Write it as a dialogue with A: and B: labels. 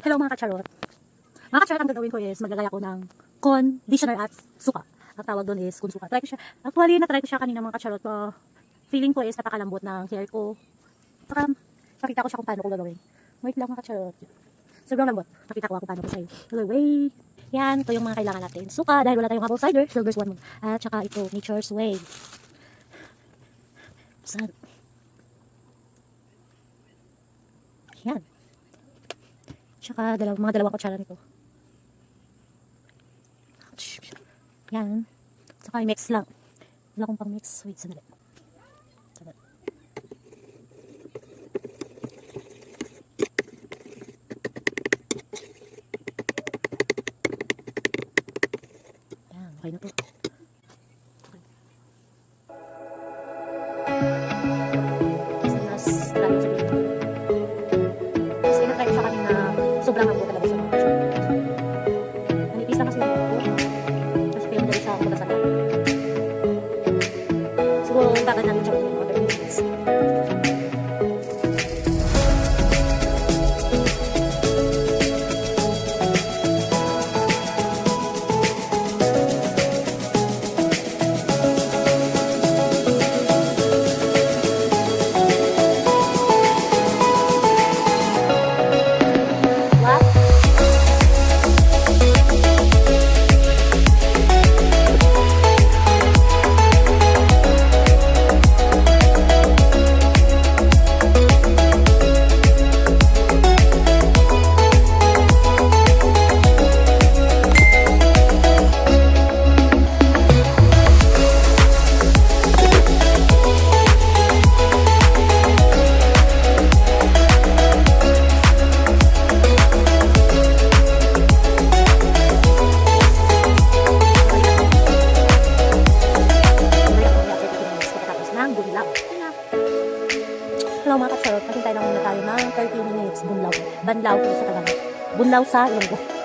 A: Hello mga kacharot. Mga kacharot, ang gagawin ko is maglalagay ako ng conditioner at suka. Ang tawag doon is ConSuka. Try ko siya. Actually, na-try ko siya kanina mga kacharot. Feeling ko is napakalambot ng hair ko. Saka, pakita ko siya kung paano ko gagawin. Wait lang mga kacharot. Sobrang lambot. Pakita ko kung paano ko siya gagawin. Yan, ito yung mga kailangan natin. Suka, dahil wala tayong apple cider, silver's one. At saka ito, nature's way. Saan? Yan. Tsaka mga dalawang kutsara nito. Yan. Tsaka i-mix lang. Wala akong pang mix. Wait, sandali. Yan, okay na to. Sobrang lambot talaga siya mga kacharot. Manipis lang kasi yung ito. Kasi kaya madali siya mabasagan. Siguro bagad namin siya mga 30 minutes. Hello mga kacharot, natin tayo lang muna tayo ng 30 minutes bunlaw. Banlaw sa Tagalog. Bunlaw sa ilongga.